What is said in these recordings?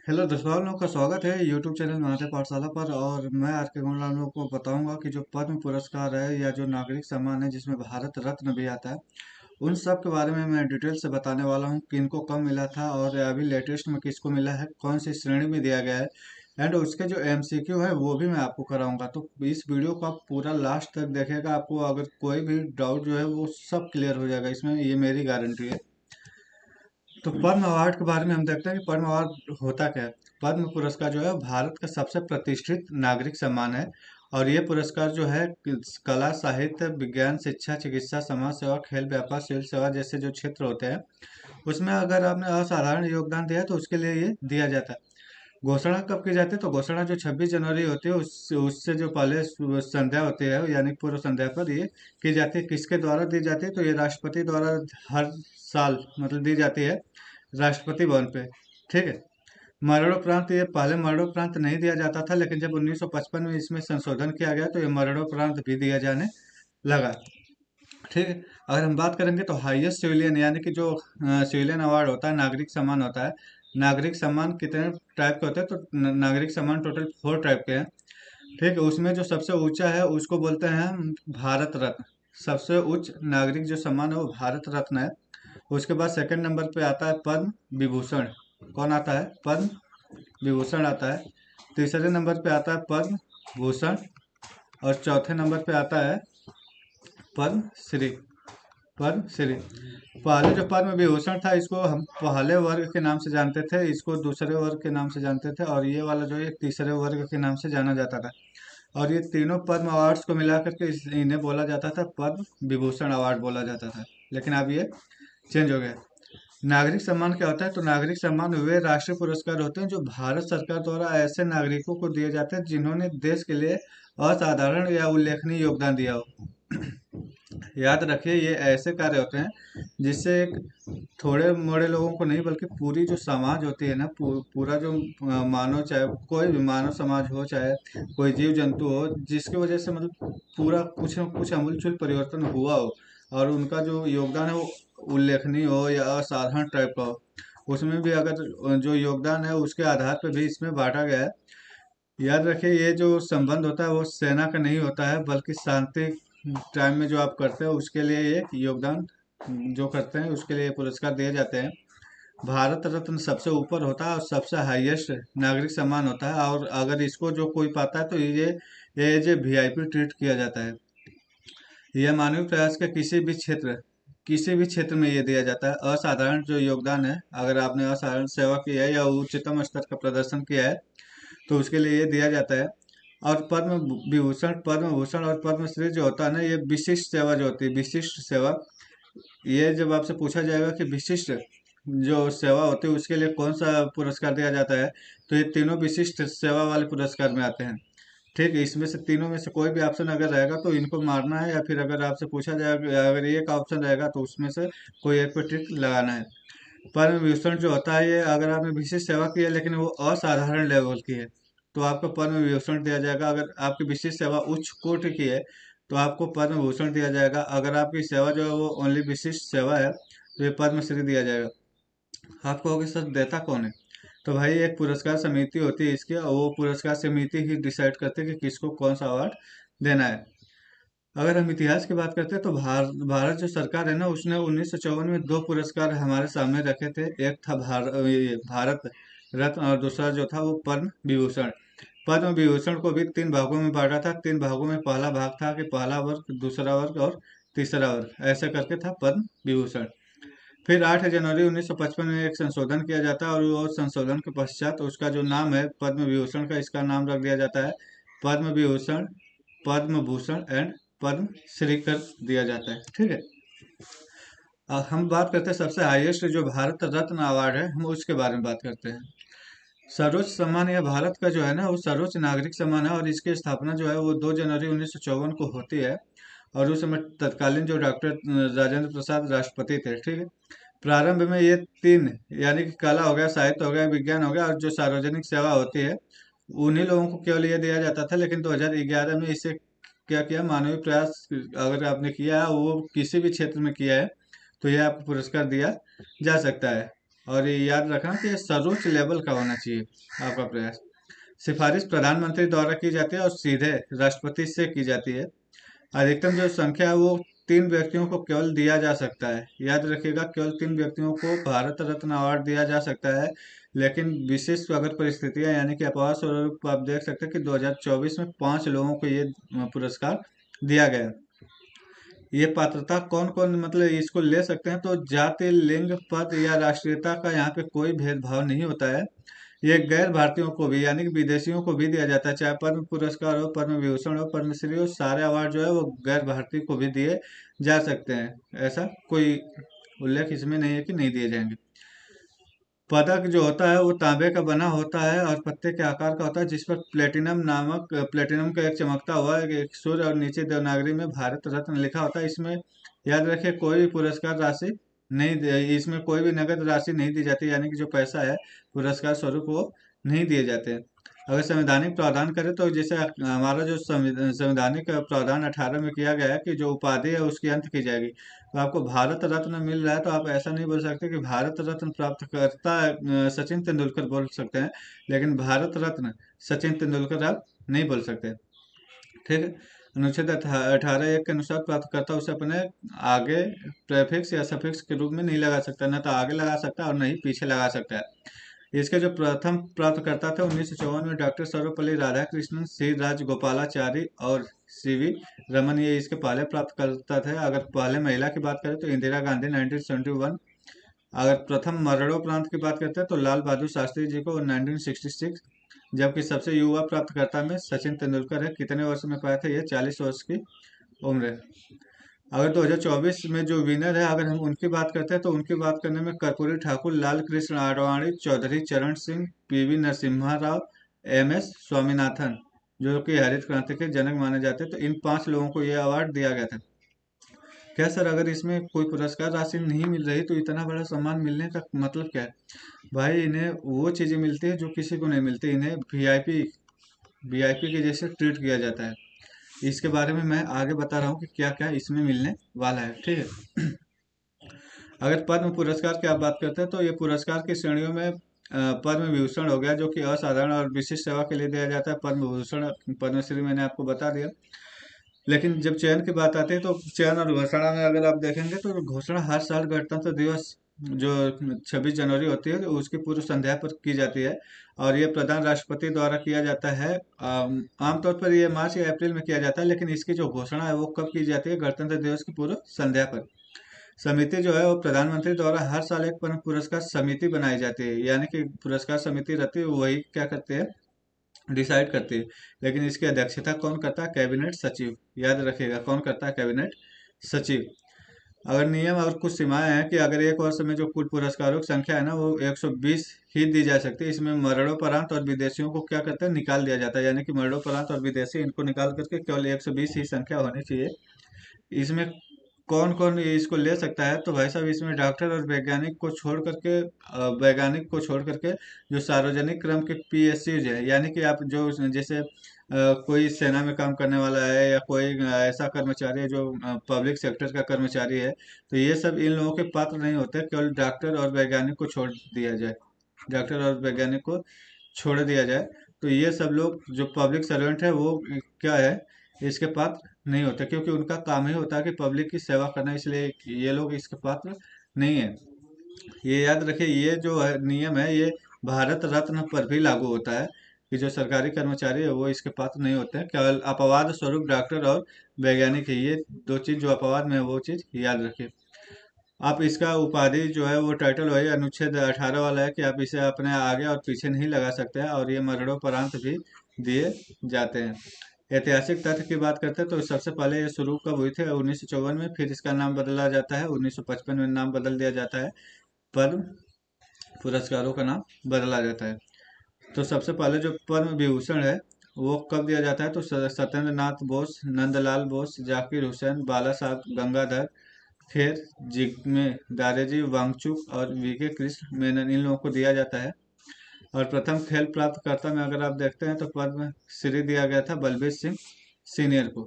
Hello दोस्तों, आप लोगों का स्वागत है यूट्यूब चैनल महादेव पाठशाला पर। और मैं आर के गोंडल आप लोगों को बताऊंगा कि जो पद्म पुरस्कार है या जो नागरिक सम्मान है जिसमें भारत रत्न भी आता है, उन सब के बारे में मैं डिटेल से बताने वाला हूँ। किनको कब मिला था और अभी लेटेस्ट में किसको मिला है, कौन सी श्रेणी में दिया गया है, एंड उसके जो एमसीक्यू है वो भी मैं आपको कराऊंगा। तो इस वीडियो को आप पूरा लास्ट तक देखेगा, आपको अगर कोई भी डाउट जो है वो सब क्लियर हो जाएगा इसमें, ये मेरी गारंटी है। तो पद्म अवार्ड के बारे में हम देखते हैं कि पद्म अवार्ड होता क्या है। पद्म पुरस्कार जो है वो भारत का सबसे प्रतिष्ठित नागरिक सम्मान है। और ये पुरस्कार जो है कला, साहित्य, विज्ञान, शिक्षा, चिकित्सा, समाज सेवा, खेल, व्यापार, सिविल सेवा जैसे जो क्षेत्र होते हैं उसमें अगर आपने असाधारण योगदान दिया है तो उसके लिए ये दिया जाता है। घोषणा कब की जाती है? तो घोषणा जो 26 जनवरी होती है उससे जो पहले संध्या होती है यानी पूर्व संध्या पर ये की जाती है। किसके द्वारा दी जाती है? तो ये राष्ट्रपति द्वारा हर साल मतलब दी जाती है राष्ट्रपति भवन पे। ठीक है। मरणोपरांत, ये पहले मरणोपरांत नहीं दिया जाता था, लेकिन जब 1955 में इसमें संशोधन किया गया तो ये मरणोपरांत भी दिया जाने लगा। ठीक है। अगर हम बात करेंगे तो हाईएस्ट सिविलियन यानी कि जो सिविलियन अवार्ड होता है, नागरिक सम्मान होता है। नागरिक सम्मान कितने टाइप के होते हैं? तो नागरिक सम्मान टोटल 4 टाइप के हैं। ठीक है। उसमें जो सबसे ऊंचा है उसको बोलते हैं हम भारत रत्न। सबसे उच्च नागरिक जो सम्मान है वो भारत रत्न है। उसके बाद सेकंड नंबर पे आता है पद्म विभूषण। कौन आता है? पद्म विभूषण आता है। तीसरे नंबर पे आता है पद्म भूषण। और चौथे नंबर पे आता है पद्म श्री। पद्म श्री। पहले जो पद्म विभूषण था इसको हम पहले वर्ग के नाम से जानते थे, इसको दूसरे वर्ग के नाम से जानते थे, और ये वाला जो है तीसरे वर्ग के नाम से जाना जाता था। और ये तीनों पद्म अवार्ड्स को मिला करके इन्हें बोला जाता था पद्म विभूषण अवार्ड बोला जाता था। लेकिन अब ये चेंज हो गया। नागरिक सम्मान क्या होता है? तो नागरिक सम्मान वे राष्ट्रीय पुरस्कार होते हैं जो भारत सरकार द्वारा ऐसे नागरिकों को दिए जाते हैं जिन्होंने देश के लिए असाधारण या उल्लेखनीय योगदान दिया हो। याद रखिए, ये ऐसे कार्य होते हैं जिससे एक थोड़े मोड़े लोगों को नहीं बल्कि पूरी जो समाज होती है ना, पूरा जो मानव, चाहे कोई भी मानव समाज हो, चाहे कोई जीव जंतु हो, जिसकी वजह से मतलब पूरा कुछ न कुछ अमूलचूल परिवर्तन हुआ हो और उनका जो योगदान है वो उल्लेखनीय हो या असाधारण टाइप का हो, उसमें भी अगर जो योगदान है उसके आधार पर भी इसमें बांटा गया है। याद रखिए, ये जो संबंध होता है वो सेना का नहीं होता है, बल्कि शांति टाइम में जो आप करते हो उसके लिए ये योगदान जो करते हैं उसके लिए ये पुरस्कार दिए जाते हैं। भारत रत्न सबसे ऊपर होता है और सबसे हाईएस्ट नागरिक सम्मान होता है, और अगर इसको जो कोई पाता है तो ये एज ए वीआईपी ट्रीट किया जाता है। यह मानवीय प्रयास के किसी भी क्षेत्र में ये दिया जाता है। असाधारण जो योगदान है, अगर आपने असाधारण सेवा की है या उच्चतम स्तर का प्रदर्शन किया है तो उसके लिए ये दिया जाता है। और पद्म भूषण और पद्मश्री जो होता है ना, ये विशिष्ट सेवा जो होती है, विशिष्ट सेवा, ये जब आपसे पूछा जाएगा कि विशिष्ट जो सेवा होती है उसके लिए कौन सा पुरस्कार दिया जाता है, तो ये तीनों विशिष्ट सेवा वाले पुरस्कार में आते हैं। ठीक है। इसमें से तीनों में से कोई भी ऑप्शन अगर रहेगा तो इनको मारना है, या फिर अगर आपसे पूछा जाएगा अगर एक ऑप्शन रहेगा तो उसमें से कोई एक पे टिक लगाना है। पद्म विभूषण जो होता है, ये अगर आपने विशिष्ट सेवा की है लेकिन वो असाधारण लेवल की है तो आपको पद्म विभूषण दिया जाएगा। अगर आपकी विशिष्ट सेवा उच्च कोटि की है तो आपको पद्म भूषण दिया जाएगा। अगर आपकी सेवा जो है वो ओनली विशिष्ट सेवा है तो ये पद्मश्री दिया जाएगा। आप कहोगे सर देता कौन है? तो भाई एक पुरस्कार समिति होती है इसकी, और वो पुरस्कार समिति ही डिसाइड करती है कि किसको कौन सा अवार्ड देना है। अगर हम इतिहास की बात करते हैं तो भारत जो सरकार है ना, उसने 1954 में दो पुरस्कार हमारे सामने रखे थे। एक था भारत रत्न, और दूसरा जो था वो पद्म विभूषण। पद्म विभूषण को भी 3 भागों में बांटा था। 3 भागों में पहला भाग था कि पहला वर्ग, दूसरा वर्ग और तीसरा वर्ग, ऐसे करके था पद्म विभूषण। फिर 8 जनवरी 1955 में एक संशोधन किया जाता है, और वो संशोधन के पश्चात उसका जो नाम है पद्म विभूषण का, इसका नाम रख दिया जाता है पद्म विभूषण, पद्म भूषण एंड पद्म श्री कर दिया जाता है। ठीक है। हम बात करते हैं सबसे हाईएस्ट जो भारत रत्न अवार्ड है, हम उसके बारे में बात करते हैं। सर्वोच्च सम्मान यह भारत का जो है ना वो सर्वोच्च नागरिक सम्मान है, और इसकी स्थापना जो है वो 2 जनवरी 1954 को होती है। और उस समय तत्कालीन जो डॉक्टर राजेंद्र प्रसाद राष्ट्रपति थे। ठीक है। प्रारंभ में ये तीन यानी कि कला हो गया, साहित्य हो गया, विज्ञान हो गया और जो सार्वजनिक सेवा होती है, उन्हीं लोगों को केवल ये दिया जाता था। लेकिन 2011 में इसे क्या किया, मानवीय प्रयास अगर आपने किया है वो किसी भी क्षेत्र में किया है तो यह आपको पुरस्कार दिया जा सकता है। और ये याद रखना कि ये सर्वोच्च लेवल का होना चाहिए आपका प्रयास। सिफारिश प्रधानमंत्री द्वारा की जाती है और सीधे राष्ट्रपति से की जाती है। अधिकतम जो संख्या है वो 3 व्यक्तियों को केवल दिया जा सकता है। याद रखिएगा, केवल 3 व्यक्तियों को भारत रत्न अवार्ड दिया जा सकता है। लेकिन विशेष अगर परिस्थितियां, यानी कि अपवाद स्वरूप आप देख सकते हैं कि 2024 में 5 लोगों को ये पुरस्कार दिया गया। ये पात्रता कौन कौन मतलब इसको ले सकते हैं, तो जाति, लिंग, पद या राष्ट्रीयता का यहाँ पे कोई भेदभाव नहीं होता है। ये गैर भारतीयों को भी, यानी कि विदेशियों को भी दिया जाता है। चाहे पद्म पुरस्कार हो, पद्म विभूषण हो, पद्मश्री हो, सारे अवार्ड जो है वो गैर भारतीय को भी दिए जा सकते हैं। ऐसा कोई उल्लेख इसमें नहीं है कि नहीं दिए जाएंगे। पदक जो होता है वो तांबे का बना होता है और पत्ते के आकार का होता है, जिस पर प्लेटिनम का एक चमकता हुआ एक सूर्य और नीचे देवनागरी में भारत रत्न लिखा होता है। इसमें याद रखिए, कोई भी पुरस्कार राशि नहीं इसमें कोई भी नगद राशि नहीं दी जाती, यानी कि जो पैसा है पुरस्कार स्वरूप वो नहीं दिए जाते हैं। अगर संवैधानिक प्रावधान करें तो जैसे हमारा जो संवैधानिक प्रावधान 18 में किया गया है कि जो उपाधि है उसकी अंत की जाएगी। तो आपको भारत रत्न मिल रहा है तो आप ऐसा नहीं बोल सकते कि भारत रत्न प्राप्त करता सचिन तेंदुलकर बोल सकते हैं, लेकिन भारत रत्न सचिन तेंदुलकर आप नहीं बोल सकते। ठीक है। अनुच्छेद 18(1) के अनुसार प्राप्तकर्ता उसे अपने आगे प्रेफिक्स या सफिक्स के रूप में नहीं लगा सकता, न तो आगे लगा सकता है और न ही पीछे लगा सकता है। इसके जो प्रथम प्राप्तकर्ता थे 1954 में डॉक्टर सर्वपल्ली राधाकृष्णन, सी राजगोपालाचारी और सीवी रमन, ये इसके पहले प्राप्तकर्ता थे। अगर पहले महिला की बात करें तो इंदिरा गांधी 1971। अगर प्रथम मरणोपरांत की बात करते हैं तो लाल बहादुर शास्त्री जी को 1966। जबकि सबसे युवा प्राप्तकर्ता में सचिन तेंदुलकर है। कितने वर्ष में पाए थे ये? 40 वर्ष की उम्र है। अगर 2024 में जो विनर है, अगर हम उनकी बात करते हैं तो उनकी बात करने में कर्पूरी ठाकुर, लाल कृष्ण आडवाणी, चौधरी चरण सिंह, पीवी नरसिम्हा राव, एमएस स्वामीनाथन, जो कि हरित क्रांति के जनक माने जाते हैं, तो इन 5 लोगों को यह अवार्ड दिया गया था। क्या सर, अगर इसमें कोई पुरस्कार राशि नहीं मिल रही तो इतना बड़ा सम्मान मिलने का मतलब क्या है? भाई, इन्हें वो चीजें मिलती है जो किसी को नहीं मिलती। इन्हें वीआईपी वीआईपी के जैसे ट्रीट किया जाता है। इसके बारे में मैं आगे बता रहा हूँ कि क्या क्या इसमें मिलने वाला है। ठीक है। अगर पद्म पुरस्कार की आप बात करते हैं तो ये पुरस्कार की श्रेणियों में पद्म विभूषण हो गया, जो कि असाधारण और विशिष्ट सेवा के लिए दिया जाता है। पद्म भूषण, पद्मश्री मैंने आपको बता दिया। लेकिन जब चयन की बात आती है तो चयन और घोषणा में अगर आप देखेंगे तो घोषणा हर साल गणतंत्र दिवस जो 26 जनवरी होती है तो उसकी पूर्व संध्या पर की जाती है। और ये प्रधान राष्ट्रपति द्वारा किया जाता है। आमतौर पर ये मार्च या अप्रैल में किया जाता है, लेकिन इसकी जो घोषणा है वो कब की जाती है? गणतंत्र दिवस की पूर्व संध्या पर। समिति जो है वो प्रधानमंत्री द्वारा हर साल एक पुरस्कार समिति बनाई जाती है, यानी कि पुरस्कार समिति रहती है, वही क्या करते हैं? डिसाइड करती है। लेकिन इसकी अध्यक्षता कौन करता है? कैबिनेट सचिव। याद रखिएगा, कौन करता है? कैबिनेट सचिव। अगर नियम और कुछ सीमाएं हैं कि अगर एक वर्ष में जो कुल पुरस्कारों की संख्या है ना वो 120 ही दी जा सकती है। इसमें मरणोपरांत और विदेशियों को क्या करते हैं? निकाल दिया जाता है, यानी कि मरणोपरांत और विदेशी इनको निकाल करके केवल 120 ही संख्या होनी चाहिए। इसमें कौन कौन इसको ले सकता है? तो भाई साहब, इसमें डॉक्टर और वैज्ञानिक को छोड़ करके जो सार्वजनिक क्रम के पीएससीज है, यानी कि आप जो जैसे कोई सेना में काम करने वाला है या कोई ऐसा कर्मचारी है जो पब्लिक सेक्टर का कर्मचारी है, तो ये सब इन लोगों के पात्र नहीं होते। केवल डॉक्टर और वैज्ञानिक को छोड़ दिया जाए। डॉक्टर और वैज्ञानिक को छोड़ दिया जाए तो ये सब लोग जो पब्लिक सर्वेंट है वो क्या है? इसके पात्र नहीं होते, क्योंकि उनका काम ही होता है कि पब्लिक की सेवा करना, इसलिए ये लोग इसके पात्र नहीं है। ये याद रखिए, ये जो है नियम है ये भारत रत्न पर भी लागू होता है कि जो सरकारी कर्मचारी है वो इसके पात्र नहीं होते हैं। केवल अपवाद स्वरूप डॉक्टर और वैज्ञानिक है। ये दो चीज जो अपवाद में है वो चीज याद रखिए। आप इसका उपाधि जो है वो टाइटल वही अनुच्छेद 18 वाला है कि आप इसे अपने आगे और पीछे नहीं लगा सकते हैं, और ये मरणोपरांत भी दिए जाते हैं। ऐतिहासिक तथ्य की बात करते हैं तो सबसे पहले ये शुरू कब हुई थी? 1954 में। फिर इसका नाम बदला जाता है, 1955 में नाम बदल दिया जाता है। पद्म पुरस्कारों का नाम बदला जाता है। तो सबसे पहले जो पद्म विभूषण है वो कब दिया जाता है? तो सत्येंद्र नाथ बोस, नंदलाल बोस, जाकिर हुसैन, बाला साहब गंगाधर, फिर जिग्मे दारेजी वांगचुक और वीके कृष्ण मेनन, इन लोगों को दिया जाता है। और प्रथम खेल प्राप्तकर्ता में अगर आप देखते हैं तो पद्म श्री दिया गया था बलबीर सिंह सीनियर को।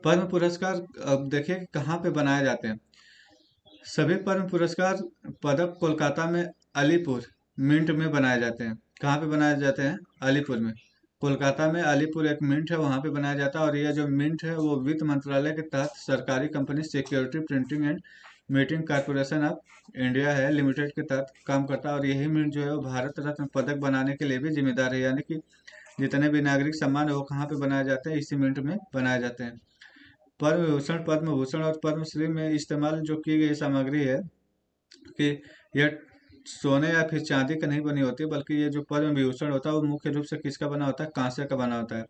पद्म पुरस्कार अब देखिए कहाँ पे बनाए जाते हैं। सभी पद्म पुरस्कार पदक कोलकाता में अलीपुर मिंट में बनाए जाते हैं। कहाँ पे बनाए जाते हैं? अलीपुर में। कोलकाता में अलीपुर एक मिंट है, वहाँ पे बनाया जाता है। और यह जो मिंट है वो वित्त मंत्रालय के तहत सरकारी company security printing and meeting corporation of India है लिमिटेड के तहत काम करता है। और यही मिंट जो है वो भारत रत्न पदक बनाने के लिए भी जिम्मेदार है, यानी कि जितने भी नागरिक सम्मान है वो कहाँ पे बनाए जाते हैं? इसी मिंट में बनाए जाते हैं। पद्म विभूषण, पद्म भूषण और पद्मश्री में इस्तेमाल जो की गई सामग्री है कि यह सोने या फिर चांदी का नहीं बनी होती, बल्कि ये जो पद्म विभूषण होता है वो मुख्य रूप से किसका बना होता है? कांसे का बना होता है।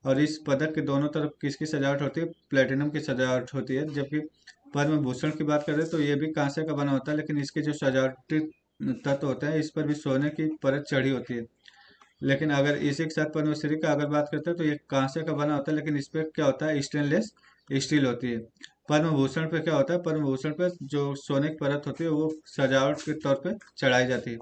और इस पदक के दोनों तरफ किसकी सजावट होती है? प्लेटिनम की सजावट होती है। जबकि पद्म भूषण की बात करें तो ये भी कांसे का बना होता है, लेकिन इसके जो सजावटी तत्व होते हैं इस पर भी सोने की परत चढ़ी होती है। लेकिन अगर इसी के साथ पद्मश्री का अगर बात करते हैं तो ये कांसे का बना होता है, लेकिन इस पे क्या होता है? स्टेनलेस स्टील होती है। पद्म भूषण पे क्या होता है? पद्म भूषण पे जो सोने की परत होती है वो सजावट के तौर पे चढ़ाई जाती है।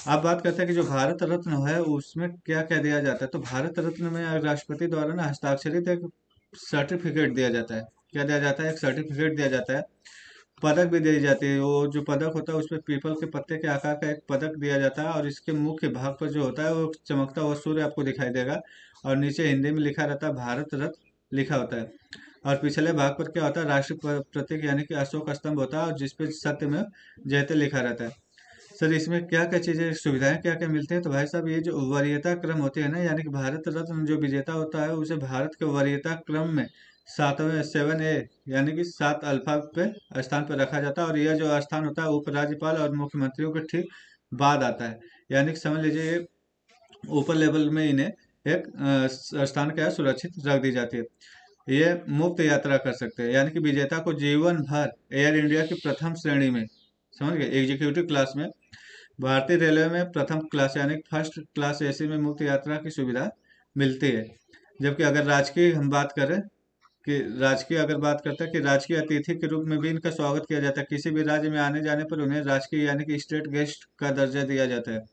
अब बात करते हैं कि जो भारत रत्न है उसमें क्या क्या दिया जाता है। तो भारत रत्न में राष्ट्रपति द्वारा ना हस्ताक्षरित एक सर्टिफिकेट दिया जाता है। क्या दिया जाता है? एक सर्टिफिकेट दिया जाता है। पदक भी दी जाती है। वो जो पदक होता है उसपे पीपल के पत्ते के आकार का एक पदक दिया जाता है। और इसके मुख्य भाग पर जो होता है वो चमकता हुआ सूर्य आपको दिखाई देगा। और नीचे हिंदी में लिखा रहता है भारत रत्न लिखा होता है। और पिछले भाग पर क्या होता है? राष्ट्रीय प्रतीक यानी कि अशोक स्तंभ होता है और जिसपे सत्य में जयते लिखा रहता है। सर इसमें क्या क्या चीजें सुविधाएं क्या क्या मिलती हैं? तो भाई साहब ये जो वरीयता क्रम होती है ना, यानी कि भारत रत्न जो विजेता होता है उसे भारत के वरीयता क्रम में 7 A यानी कि 7 अल्फा पे स्थान पर रखा जाता है। और यह जो स्थान होता है उपराज्यपाल और मुख्यमंत्रियों के ठीक बाद आता है। यानी कि समझ लीजिए ये ऊपर लेवल में इन्हें एक स्थान क्या है? सुरक्षित रख दी जाती है। ये मुफ्त यात्रा कर सकते हैं, यानी कि विजेता को जीवन भर एयर इंडिया की प्रथम श्रेणी में, समझ गए, एग्जीक्यूटिव क्लास में, भारतीय रेलवे में प्रथम क्लास यानी फर्स्ट क्लास एसी में मुफ्त यात्रा की सुविधा मिलती है। जबकि अगर राजकीय हम बात करें कि राजकीय अगर बात करते हैं कि राजकीय अतिथि के रूप में भी इनका स्वागत किया जाता है। किसी भी राज्य में आने जाने पर उन्हें राजकीय यानी कि स्टेट गेस्ट का दर्जा दिया जाता है।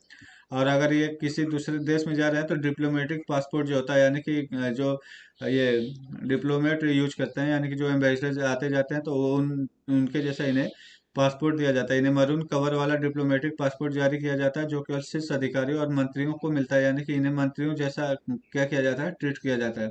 और अगर ये किसी दूसरे देश में जा रहे हैं तो डिप्लोमेटिक पासपोर्ट जो होता है, यानी कि जो ये डिप्लोमेट यूज करते हैं, यानी कि जो एम्बेसडर आते जाते हैं तो वो उनके जैसा इन्हें पासपोर्ट दिया जाता है। इन्हें मरून कवर वाला डिप्लोमेटिक पासपोर्ट जारी किया जाता है जो केवल शीर्ष अधिकारियों और मंत्रियों को मिलता है, यानी कि इन्हें मंत्रियों जैसा क्या किया जाता है? ट्रीट किया जाता है।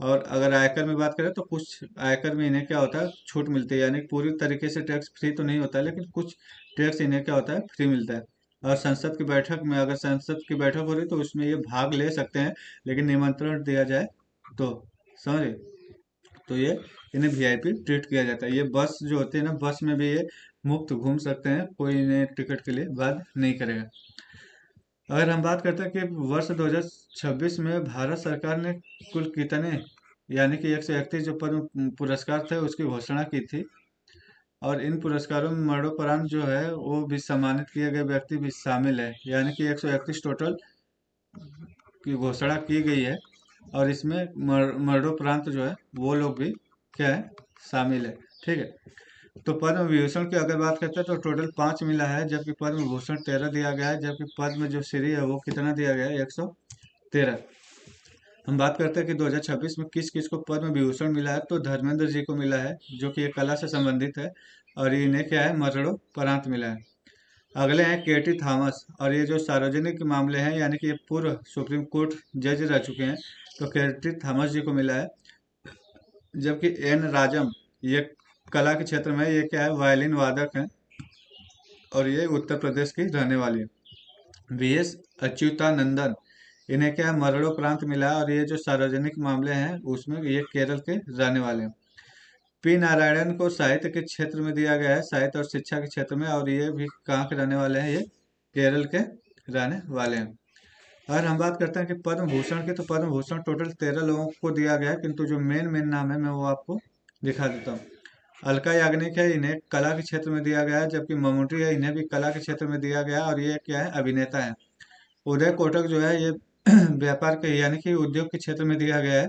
और अगर आयकर में बात करें तो कुछ आयकर में इन्हें क्या होता है? छूट मिलती है, यानी पूरी तरीके से टैक्स फ्री तो नहीं होता है, लेकिन कुछ टैक्स इन्हें क्या होता है? फ्री मिलता है। और संसद की बैठक में, अगर संसद की बैठक हो रही तो उसमें ये भाग ले सकते हैं, लेकिन निमंत्रण दिया जाए तो, समझे? तो ये इन्हें वीआईपी ट्रीट किया जाता है। ये बस जो होती है ना, बस में भी ये मुफ्त घूम सकते हैं, कोई इन्हें टिकट के लिए बात नहीं करेगा। अगर हम बात करते हैं कि वर्ष 2026 में भारत सरकार ने कुल कितने, यानी कि 131 जो पद्म पुरस्कार थे उसकी घोषणा की थी। और इन पुरस्कारों में मरणोपरांत जो है वो भी सम्मानित किए गए व्यक्ति भी शामिल है, यानी कि 131 टोटल की घोषणा की गई है। और इसमें मरणोपरांत जो है वो लोग भी क्या है? शामिल है। ठीक है। तो पद्म विभूषण की अगर बात करते हैं तो टोटल 5 मिला है, जबकि पद्म भूषण 13 दिया गया है, जबकि पद्म जो श्री है वो कितना दिया गया है? 113। हम बात करते हैं कि 2026 में किस किस को पद्म विभूषण मिला है। तो धर्मेंद्र जी को मिला है जो कि एक कला से संबंधित है, और इन्हें क्या है? मरणोपरांत मिला है। अगले हैं केटी थॉमस, और ये जो सार्वजनिक मामले हैं, यानी कि ये पूर्व सुप्रीम कोर्ट जज रह चुके हैं। तो केटी थॉमस जी को मिला है। जबकि एन राजम, ये कला के क्षेत्र में ये क्या है? वायलिन वादक हैं, और ये उत्तर प्रदेश की रहने वाली है। वीएस अच्युतानंदन, इन्हें क्या है? मरणोपरांत मिला है, और ये जो सार्वजनिक मामले हैं उसमें ये केरल के रहने वाले हैं। पी नारायणन को साहित्य के क्षेत्र में दिया गया है, साहित्य और शिक्षा के क्षेत्र में, और ये भी कहाँ के रहने वाले हैं? ये केरल के रहने वाले हैं। अगर हम बात करते हैं कि पद्म भूषण की, तो पद्म भूषण टोटल 13 लोगों को दिया गया है, किंतु जो मेन मेन नाम है मैं वो आपको दिखा देता हूँ। अलका याग्निक है, इन्हें कला के क्षेत्र में दिया गया है। जबकि ममूटी है, इन्हें भी कला के क्षेत्र में दिया गया है, और ये क्या है? अभिनेता है। उदय कोटक जो है ये व्यापार के यानी कि उद्योग के क्षेत्र में दिया गया है।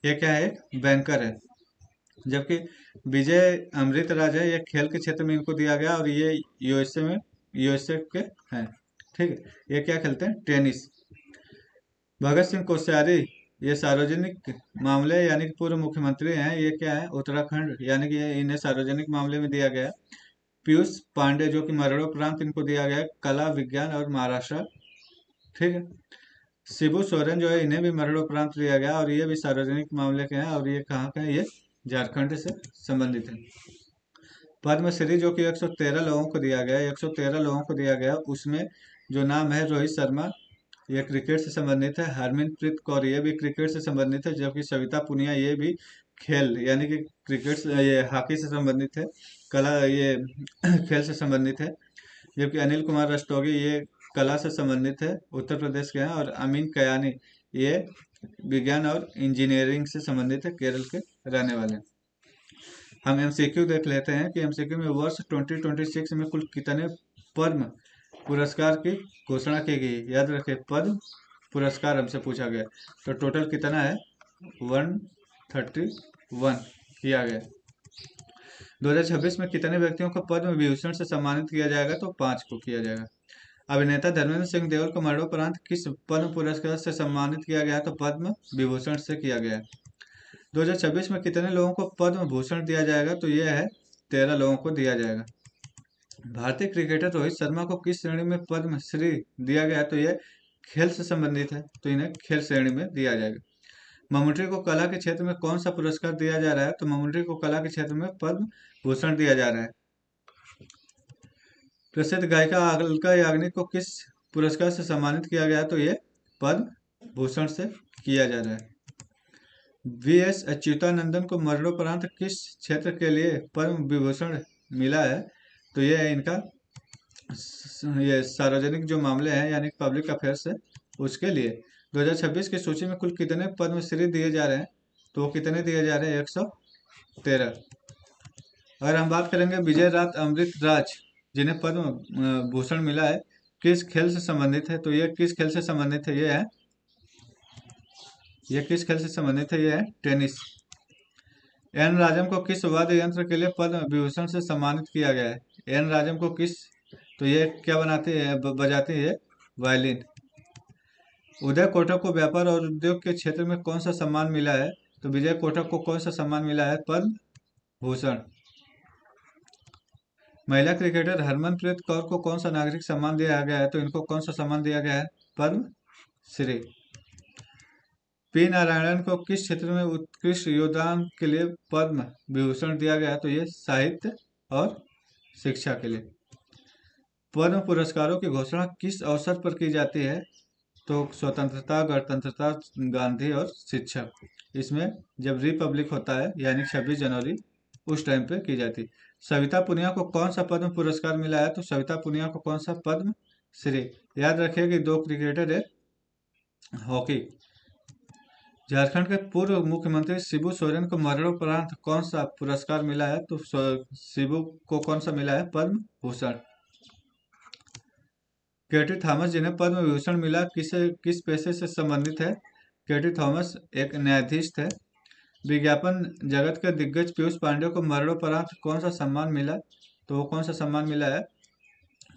ये क्या है? एक बैंकर है। जबकि विजय अमृतराज है, ये खेल के क्षेत्र में इनको दिया गया, और ये यूएसए के हैं। ठीक है। ये क्या खेलते हैं? टेनिस। भगत सिंह कोश्यारी, ये सार्वजनिक मामले यानी कि पूर्व मुख्यमंत्री हैं। ये क्या है? उत्तराखंड, यानी कि इन्हें सार्वजनिक मामले में दिया गया है। पीयूष पांडे जो कि मरणोपरांत इनको दिया गया है कला विज्ञान और महाराष्ट्र। ठीक है। शिबू सोरेन जो है इन्हें भी मरणोपरांत दिया गया और ये भी सार्वजनिक मामले के हैं और ये कहाँ के हैं, ये झारखंड से संबंधित है। पद्मश्री जो कि 113 लोगों को दिया गया, 113 लोगों को दिया गया, उसमें जो नाम है रोहित शर्मा, ये क्रिकेट से संबंधित है। हरमनप्रीत कौर ये भी क्रिकेट से संबंधित है, जबकि सविता पुनिया ये भी खेल यानी कि क्रिकेट से, ये हॉकी से संबंधित है, कला ये खेल से संबंधित है। जबकि अनिल कुमार रस्तोगी ये कला से संबंधित है, उत्तर प्रदेश के हैं। और अमीन कयानी ये विज्ञान और इंजीनियरिंग से संबंधित है, केरल के रहने वाले हैं। हम एमसीक्यू देख लेते हैं कि एमसीक्यू में वर्ष 2026 में कुल कितने पद्म पुरस्कार की घोषणा की गई। याद रखें, पद्म पुरस्कार हमसे पूछा गया, तो टोटल कितना है, 131 किया गया। 2026 में कितने व्यक्तियों को पद्म विभूषण से सम्मानित किया जाएगा, तो 5 को किया जाएगा। अभिनेता धर्मेंद्र सिंह देओल को मरणोपरांत किस पद्म पुरस्कार से सम्मानित किया गया, तो पद्म विभूषण से किया गया। 2026 में कितने लोगों को पद्म भूषण दिया जाएगा, तो यह है 13 लोगों को दिया जाएगा। भारतीय क्रिकेटर रोहित शर्मा को किस श्रेणी में पद्म श्री दिया गया है, तो यह खेल से संबंधित है, तो इन्हें खेल श्रेणी में दिया जाएगा। ममूटी को कला के क्षेत्र में कौन सा पुरस्कार दिया जा रहा है, तो ममूटी को कला के क्षेत्र में पद्म भूषण दिया जा रहा है। प्रसिद्ध गायिका अलका याग्निक को किस पुरस्कार से सम्मानित किया गया, तो ये पद्म भूषण से किया जा रहा है। वीएस अच्युतानंदन को मरणोपरांत किस क्षेत्र के लिए पद्म विभूषण मिला है, तो ये है इनका ये सार्वजनिक जो मामले हैं यानी पब्लिक अफेयर्स है उसके लिए। 2026 की सूची में कुल कितने पद्मश्री दिए जा रहे हैं, तो वो कितने दिए जा रहे हैं, 113। अगर हम बात करेंगे विजय रात अमृत राज जिन्हें पद्म भूषण मिला है, किस खेल से संबंधित है, तो ये किस खेल से संबंधित है, ये किस खेल से संबंधित है, ये है टेनिस। एन राजम को किस वाद्य यंत्र के लिए पद्म विभूषण से सम्मानित किया गया है, एन राजम को किस, तो ये क्या बनाते हैं, बजाते हैं वायलिन। उदय कोटक को व्यापार और उद्योग के क्षेत्र में कौन सा सम्मान मिला है, तो विजय कोटक को कौन सा सम्मान मिला है, पद्म भूषण। महिला क्रिकेटर हरमनप्रीत कौर को कौन सा नागरिक सम्मान दिया गया है, तो इनको कौन सा सम्मान दिया गया है, पद्म श्री। पी नारायणन को किस क्षेत्र में उत्कृष्ट योगदान के लिए पद्म विभूषण दिया गया है, तो ये साहित्य और शिक्षा के लिए। पद्म पुरस्कारों की घोषणा किस अवसर पर की जाती है, तो स्वतंत्रता, गणतंत्रता, गांधी और शिक्षा। इसमें जब रिपब्लिक होता है यानी 26 जनवरी उस टाइम पे की जाती है। सविता पुनिया को कौन सा पद्म पुरस्कार मिला है, तो सविता पुनिया को कौन सा पद्म श्री। याद रखिए कि 2 क्रिकेटर है, हॉकी। झारखंड के पूर्व मुख्यमंत्री शिबू सोरेन को मरणोपरांत कौन सा पुरस्कार मिला है, तो शिबू को कौन सा मिला है, पद्म भूषण। केटी थॉमस जिन्हें पद्म विभूषण मिला किस पेशे से संबंधित है, केटी थॉमस एक न्यायाधीश थे। विज्ञापन जगत के दिग्गज पीयूष पांडे को मरणोपरांत कौन सा सम्मान मिला, तो वो कौन सा सम्मान मिला है,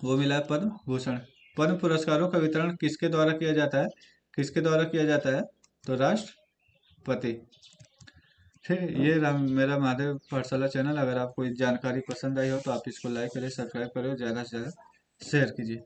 वो मिला है पद्म भूषण। पद्म पुरस्कारों का वितरण किसके द्वारा किया जाता है, किसके द्वारा किया जाता है, तो राष्ट्रपति। ठीक है, ये रहा मेरा महादेव पाठशाला चैनल। अगर आपको इस जानकारी पसंद आई हो तो आप इसको लाइक करें, सब्सक्राइब करें, ज़्यादा से ज़्यादा शेयर कीजिए।